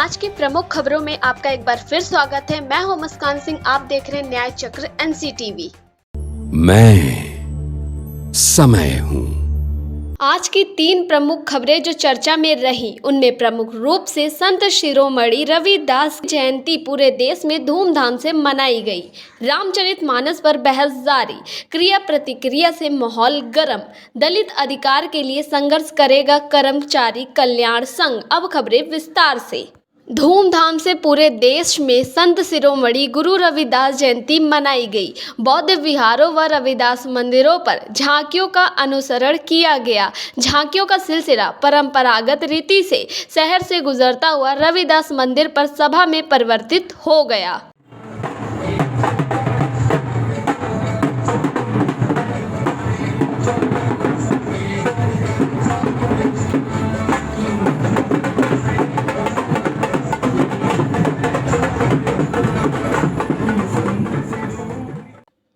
आज की प्रमुख खबरों में आपका एक बार फिर स्वागत है। मैं हूं मुस्कान सिंह, आप देख रहे हैं न्याय चक्र NCTV। मैं समय हूं। आज की 3 प्रमुख खबरें जो चर्चा में रही, उनमें प्रमुख रूप से संत शिरोमणि रविदास जयंती पूरे देश में धूमधाम से मनाई गई। रामचरितमानस पर बहस जारी, क्रिया प्रतिक्रिया से माहौल गर्म। दलित अधिकार के लिए संघर्ष करेगा कर्मचारी कल्याण संघ। अब खबरें विस्तार से। धूमधाम से पूरे देश में संत शिरोमणि गुरु रविदास जयंती मनाई गई। बौद्ध विहारों व रविदास मंदिरों पर झांकियों का अनुसरण किया गया। झांकियों का सिलसिला परंपरागत रीति से शहर से गुजरता हुआ रविदास मंदिर पर सभा में परिवर्तित हो गया।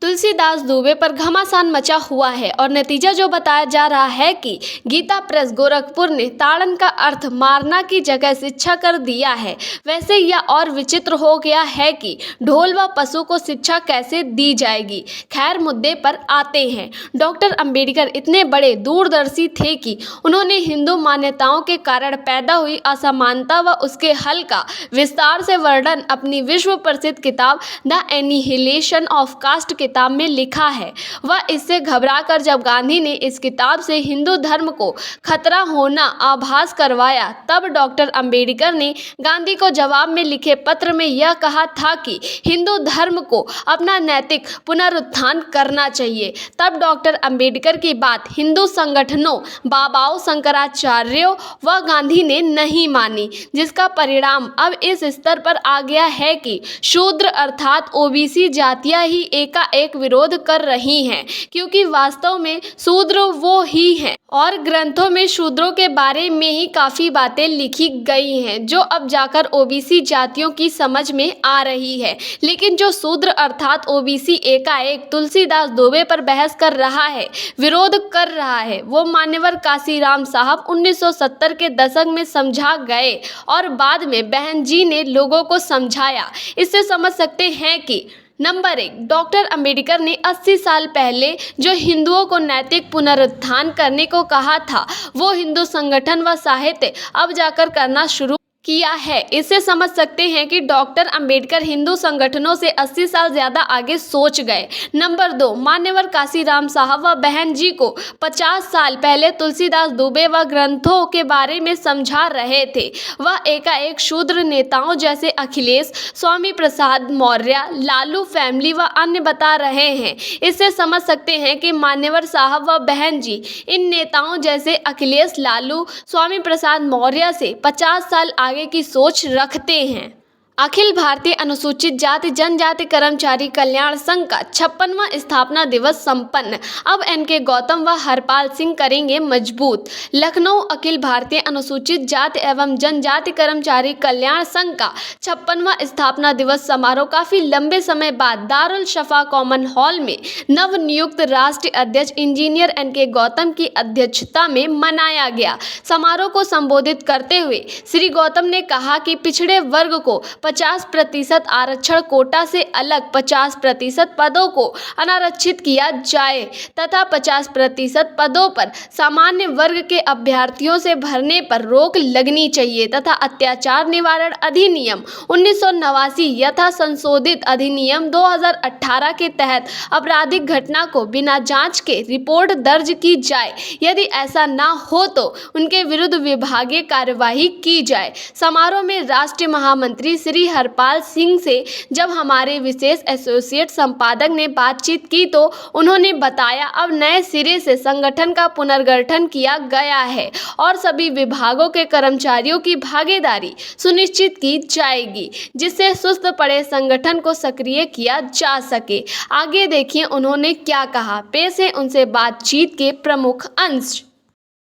तुलसीदास दुबे पर घमासान मचा हुआ है और नतीजा जो बताया जा रहा है कि गीता प्रेस गोरखपुर ने ताड़न का अर्थ मारना की जगह शिक्षा कर दिया है। वैसे यह और विचित्र हो गया है कि ढोल व पशु को शिक्षा कैसे दी जाएगी। खैर, मुद्दे पर आते हैं। डॉक्टर अंबेडकर इतने बड़े दूरदर्शी थे कि उन्होंने हिंदू मान्यताओं के कारण पैदा हुई असमानता व उसके हल का विस्तार से वर्णन अपनी विश्व प्रसिद्ध किताब द एनिहिलेशन ऑफ कास्ट किताब में लिखा है। वह इससे घबराकर जब गांधी ने इस किताब से हिंदू धर्म को खतरा होना आभास करवाया, तब डॉक्टर अंबेडकर ने गांधी को जवाब में लिखे पत्र में यह कहा था कि हिंदू धर्म को अपना नैतिक पुनरुत्थान करना चाहिए। तब डॉक्टर अंबेडकर की बात हिंदू संगठनों, बाबाओं, शंकराचार्यों व गांधी ने नहीं मानी, जिसका परिणाम अब इस स्तर पर आ गया है कि शूद्र अर्थात ओबीसी जातियां ही एकाएक विरोध कर रही हैं, क्योंकि वास्तव में शूद्र वो ही हैं और ग्रंथों में शूद्रों के बारे में ही काफ़ी बातें लिखी गई हैं जो अब जाकर ओबीसी जातियों की समझ में आ रही है। लेकिन जो शूद्र अर्थात ओबीसी एकाएक तुलसीदास दुबे पर बहस कर रहा है, विरोध कर रहा है, वो मान्यवर काशीराम साहब 1970 के दशक में समझा गए और बाद में बहन जी ने लोगों को समझाया। इससे समझ सकते हैं कि नंबर 1, डॉक्टर अंबेडकर ने 80 साल पहले जो हिंदुओं को नैतिक पुनरुत्थान करने को कहा था, वो हिंदू संगठन व साहित्य अब जाकर करना शुरू किया है। इससे समझ सकते हैं कि डॉक्टर अंबेडकर हिंदू संगठनों से 80 साल ज़्यादा आगे सोच गए। नंबर 2, मान्यवर काशीराम साहब व बहन जी को 50 साल पहले तुलसीदास दुबे व ग्रंथों के बारे में समझा रहे थे। वह एकाएक शूद्र नेताओं जैसे अखिलेश, स्वामी प्रसाद मौर्य, लालू फैमिली व अन्य बता रहे हैं। इससे समझ सकते हैं कि मान्यवर साहब व बहन जी इन नेताओं जैसे अखिलेश, लालू, स्वामी प्रसाद मौर्य से 50 साल आगे की सोच रखते हैं। अखिल भारतीय अनुसूचित जाति जनजाति कर्मचारी कल्याण संघ का 56वां स्थापना दिवस संपन्न। अब NK गौतम व हरपाल सिंह करेंगे मजबूत। लखनऊ अखिल भारतीय अनुसूचित जाति एवं जनजाति कर्मचारी कल्याण संघ का 56वां स्थापना दिवस समारोह काफी लंबे समय बाद दारुल शफा कॉमन हॉल में नवनियुक्त राष्ट्रीय अध्यक्ष इंजीनियर NK गौतम की अध्यक्षता में मनाया गया। समारोह को संबोधित करते हुए श्री गौतम ने कहा कि पिछड़े वर्ग को 50% आरक्षण कोटा से अलग 50% पदों को अनारक्षित किया जाए तथा 50% पदों पर सामान्य वर्ग के अभ्यर्थियों से भरने पर रोक लगनी चाहिए तथा अत्याचार निवारण अधिनियम 1989 यथा संशोधित अधिनियम 2018 के तहत आपराधिक घटना को बिना जांच के रिपोर्ट दर्ज की जाए। यदि ऐसा न हो तो उनके विरुद्ध विभागीय कार्यवाही की जाए। समारोह में राष्ट्रीय महामंत्री श्री हरपाल सिंह से जब हमारे विशेष एसोसिएट संपादक ने बातचीत की तो उन्होंने बताया अब नए सिरे से संगठन का पुनर्गठन किया गया है और सभी विभागों के कर्मचारियों की भागीदारी सुनिश्चित की जाएगी, जिससे सुस्त पड़े संगठन को सक्रिय किया जा सके। आगे देखिए उन्होंने क्या कहा। पेश है उनसे बातचीत के प्रमुख अंश।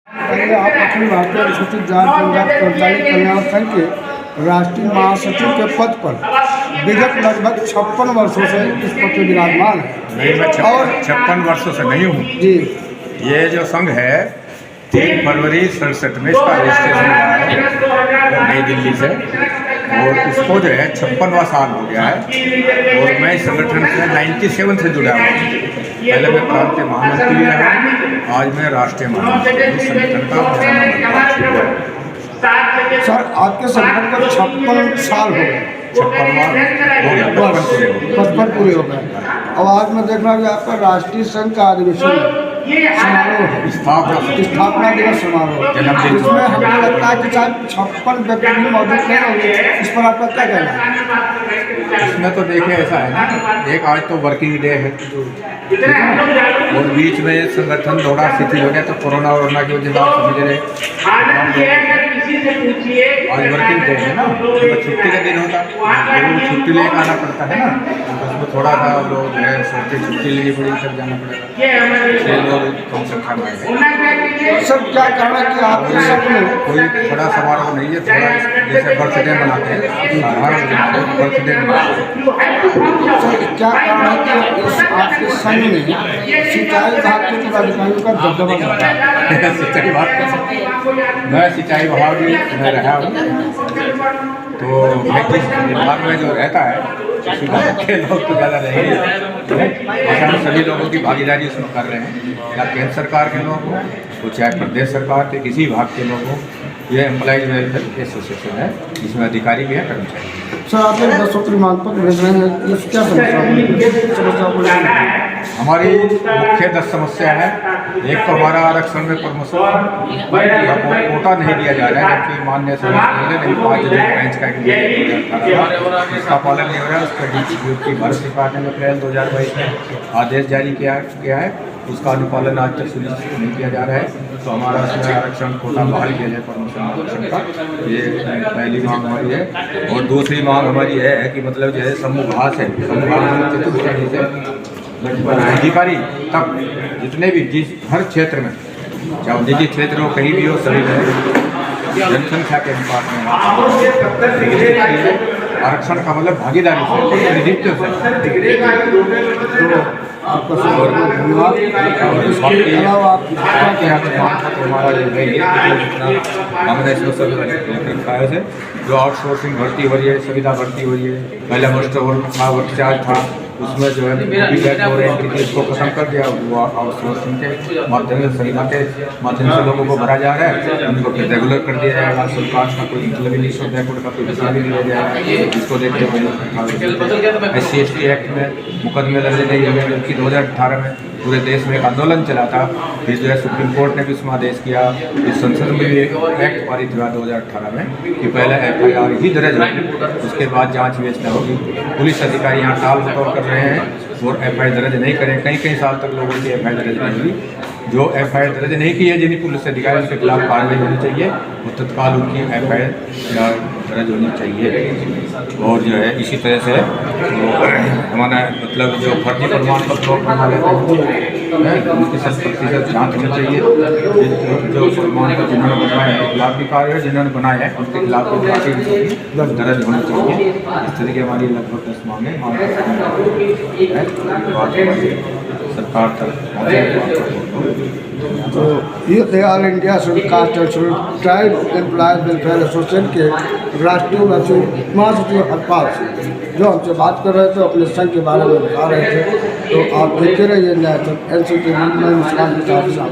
आप अखिल भारतीय अनुसूचित जाति जनजाति कर्मचारी कल्याण संघ के राष्ट्रीय महासचिव के पद पर विगत लगभग 56 वर्षों से इस पद पर विराजमान है। नहीं, मैं 56 वर्षों से नहीं हूँ जी। ये जो संघ है 3 फरवरी 67 में इसका रजिस्ट्रेशन हुआ है नई दिल्ली से। और इसको जो है 56वां साल हो गया है और मैं इस संगठन से 97 से जुड़ा हुआ हूँ। पहले मैं प्रांतीय महामंत्री भी रहा, आज मैं राष्ट्रीय महामंत्री इस संगठन का सर आपके संगठन को 56 साल हो गए, 56वां हो गया, 55 पूरे हो गए। अब आज मैं देख रहा हूँ कि आपका राष्ट्रीय संघ का अधिवेशन समारोह है, स्थापना दिवस समारोह, जन्मदिन। इसमें हमें लगता है कि शायद 56 व्यक्ति भी मौजूद नहीं होंगे, इस पर आपका क्या कहना है? इसमें तो देखिए ऐसा है ना, एक आज तो वर्किंग डे है, ठीक है ना? और बीच में ये संगठन थोड़ा शिथिल हो गया तो कोरोना वोरोना की वजह से आप समझ रहे, आज वर्किंग डे है ना, तो छुट्टी का दिन होता है, छुट्टी लेकर आना पड़ता है ना, उसमें थोड़ा सा लोग जो है सोचते छुट्टी लेनी पड़ेगी तब जाना पड़ेगा, छः लोग कम संख्या में आए। सर क्या कहना है कि आपके संघ में कोई बड़ा समारोह नहीं है, थोड़ा जैसे बर्थडे मनाते हैं, साधारण बर्थडे मनाते हैं। सर क्या कहना है कि इस आपके संघ में सिंचाई विभाग के पदाधिकारियों का दबदबा रहता है? सिंचाई विभाग, मैं सिंचाई विभाग में रहा हूँ, तो मैं जिस विभाग में जो रहता है उस विभाग के लोग तो ज़्यादा रहेंगे, ऐसा हम सभी लोगों की भागीदारी उसमें कर रहे हैं, या केंद्र सरकार के लोग हों तो चाहे प्रदेश सरकार के किसी विभाग के लोग हों। ये एम्प्लॉइज वेलफेयर एसोसिएशन है, जिसमें अधिकारी भी हैं, कर्मचारी भी हैं। सर आप 10 सूत्री मांग पत्र भेज रहे हैं, इस क्या समस्या को लेकर? हमारी मुख्य 10 समस्या है। एक तो हमारा आरक्षण में प्रमोशन या कोटा नहीं दिया जा रहा है, जबकि माननीय सर्वोच्च न्यायालय ने 5 बेंच का इसका पालन नहीं हो रहा है। उसका DGP की भारत सरकार ने अप्रैल 2022 में आदेश जारी किया है, उसका अनुपालन आज तक सुनिश्चित नहीं किया जा रहा है। तो हमारा इसमें आरक्षण कोटा बहाल किया जाए प्रमोशन आरक्षण का, ये पहली मांग हमारी है। और दूसरी मांग हमारी है कि मतलब जो है समूहभास है, समूहभास अधिकारी तक जितने भी जिस हर क्षेत्र में, चाहे निजी क्षेत्र हो कहीं भी हो, सभी में जनसंख्या के अनुपात में आरक्षण का मतलब भागीदारी से, प्रतिनिधित्व से। आपका धन्यवाद। इसके अलावा आप हमारा जो है हमने रखा है जो आउटसोर्सिंग भर्ती हो रही है, सुविधा भर्ती हो रही है, पहले वर्क चार्ज था, उसमें जो है इसको खत्म कर दिया, वो आउटसोर्सिंग के माध्यम से सुविधा के माध्यम से लोगों को भरा जा रहा है, उनको फिर रेगुलर कर दिया जाएगा। सरकार का कोई मतलब ही नहीं, बैकवर्ड का कोई विषय भी दिया जाएगा। इसको देखते हुए SC/ST एक्ट में मुकदमे लड़ने नहीं हुए, जबकि 2018 में पूरे देश में एक आंदोलन चला था, फिर जो है सुप्रीम कोर्ट ने भी उसमें आदेश किया, इस संसद में भी एक एक्ट पारित हुआ 2018 में कि पहले FIR ही दर्ज होगी, उसके बाद जांच व्यवस्था होगी। पुलिस अधिकारी यहाँ टाल मटोल कर रहे हैं और FIR दर्ज नहीं करें, कई साल तक लोगों की FIR दर्ज नहीं हुई। जो FIR दर्ज नहीं की है, जिन्हें पुलिस अधिकारी उनके खिलाफ कार्रवाई होनी चाहिए और तत्काल उनकी FIR दर्ज होनी चाहिए। और जो है इसी तरह से हमारा मतलब जो फर्जी प्रमाण पत्र बना लेते हैं उनकी 100% जाँच होनी चाहिए। जो प्रमाण पत्र जिन्होंने बनवाए हैं उनके खिलाफ भी कार्य है, जिन्होंने बनाए हैं उनके खिलाफ भी दर्ज होनी चाहिए। इस तरह की हमारी लगभग 10 मांगे सरकार तक। तो ये थे all India scheduled caste and scheduled tribe employees welfare association के राष्ट्रीय महासचिव हरपाल सिंह, जो हमसे बात कर रहे थे, अपने संघ के बारे में बता रहे थे। तो आप देखते रहिए न्याय तक, NCTV में मुस्कान के साथ।